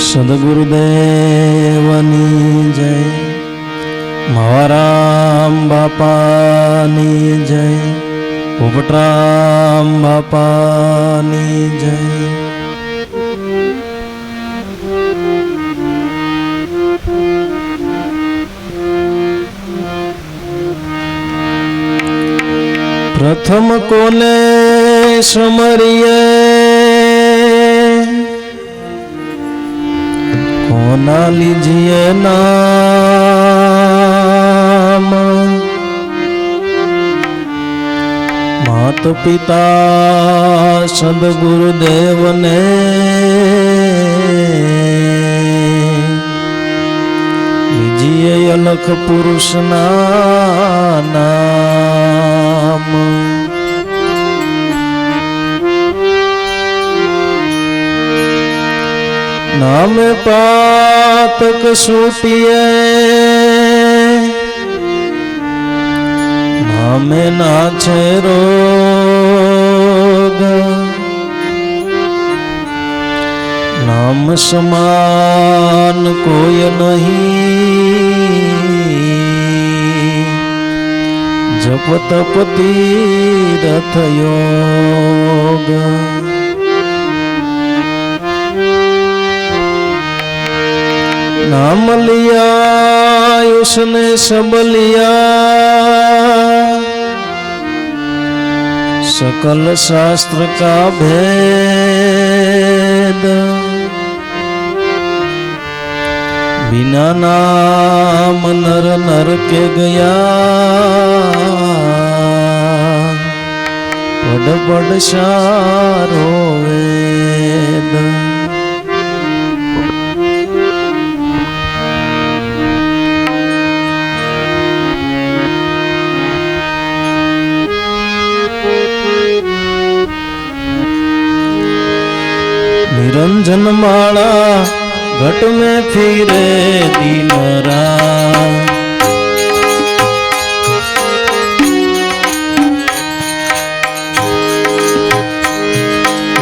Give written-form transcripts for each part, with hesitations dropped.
સદગુરુદેવની જય, મહારામ બાપાની જય, પોપટરામ બાપાની જય. પ્રથમ કોને સમરીએ, કોના લીજીએ નામ, માત પિતા સદગુરુદેવને લીજીએ અલખ પુરુષના નામ. નામે પાતક સૂટીએ, નામે નાછે રોગ, નામ સમાન કોઈ નહીં, જપ તપ તીરથ યોગ. नाम लिया उसने सब लिया, सकल शास्त्र का भेद, बिना नाम नर नर के गया, पढ़ पढ़ सारो वेद. निरंजन माला घट में फिरे दिन रात,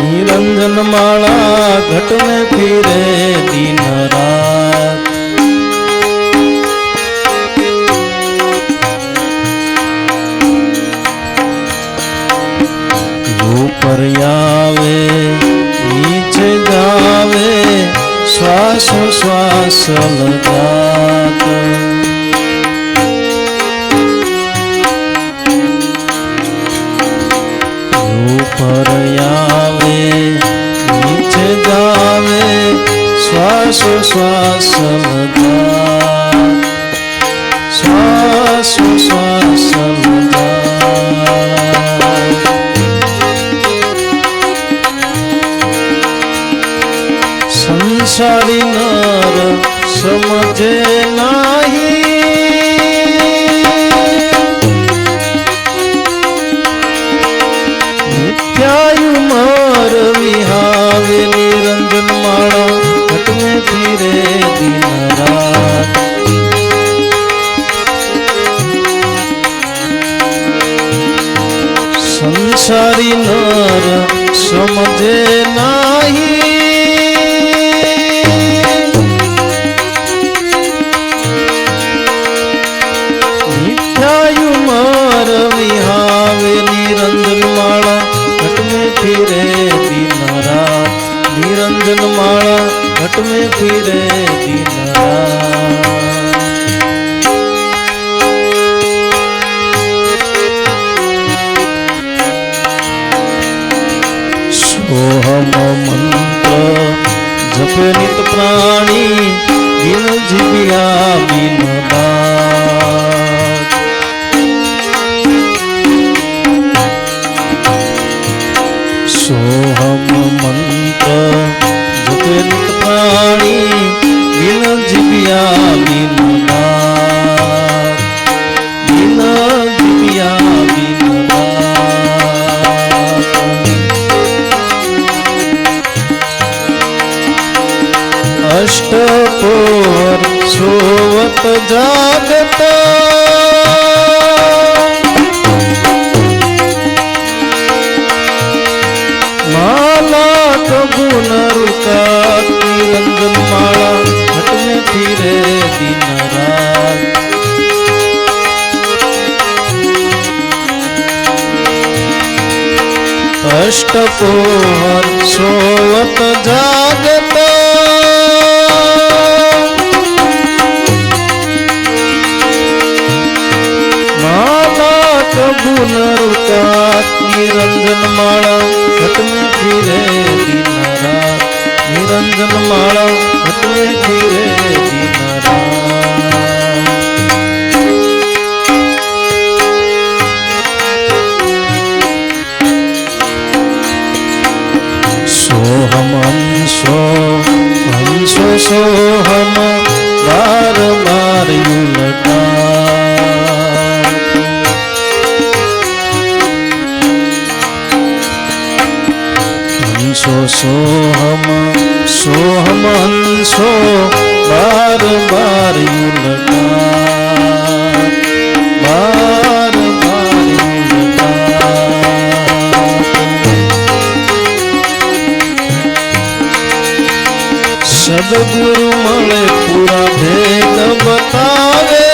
निरंजन माला घट में फिरे दिन रात. ऊपर आवे नीचे जावे, श्वास श्वास लगात. ऊपर आवे नीचे जावे, श्वास श्वास लगात, श्वास श्वास लगात. संसारी नर समझे नहीं, मिथ्यायु मार विहावे. निरंजन माला घट में फिरे दिन रात, संसारी नर समझे नहीं, निरंजन माला घट में फिरे दिन रात, निरंजन माला घट में फिरे दिन रात. सोहम मंत्र जपे नित प्राणी, बिन जीविया बिन बात. सोहम मंत्र जपे नित प्राणी, बिन जीविया बिन बात, बिन जीविया बिन बात. अष्टपोर सोवत जागत, माला कबू न रुका. निरंजन फिरे दिन रात। अष्टपोहर सोवत जागत माला कबूल रुकात निरंजन माला घट में फिरे दिन रात। निरंजन माला घट में फिरे दिन रात। सोहम हंसो हंसो सोहम बार बार उलटा। हंसो सोहम सोहम हंसो बार बार उलटा। बार बार उलटा। सदगुरु मले पूरा भेद बतावे।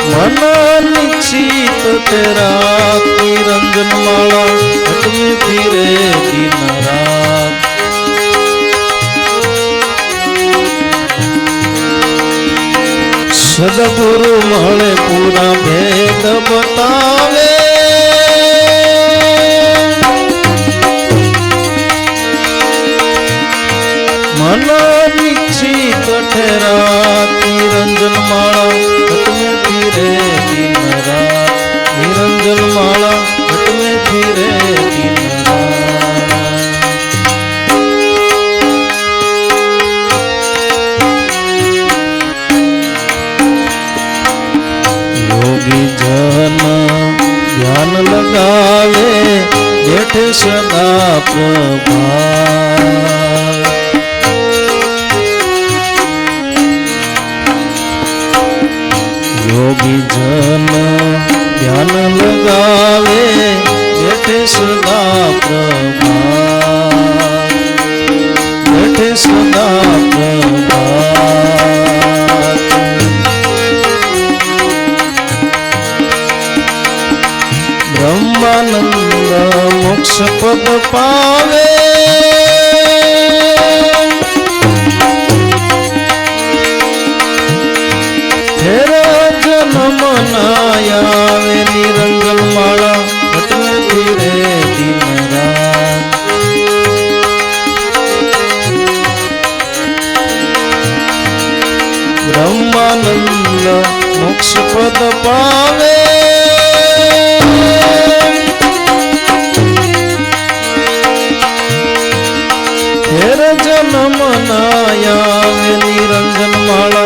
मन निश्चित तेरा निरंजन माला घट में फिरे दिन रात। सदगुरु मले पूरा भेद बतावे। मन निश्चित ठहरा निरंजन माला घट में फिरे दिन रात। निरंजन माला घट में फिरे दिन रात। योगी जन ध्यान लगावे बैठे सदा प्रभात। योगी जन ध्यान लगावे बैठे सदा प्रभात। बैठे सदा प्रभात। ब्रह्मानंद मोक्ष पद पावे। मनायावे निरंजन माला घट में फिरे दिन रात। ब्रह्मानंद मोक्ष पद पावे। फिर जन्म मनायावे निरंजन माला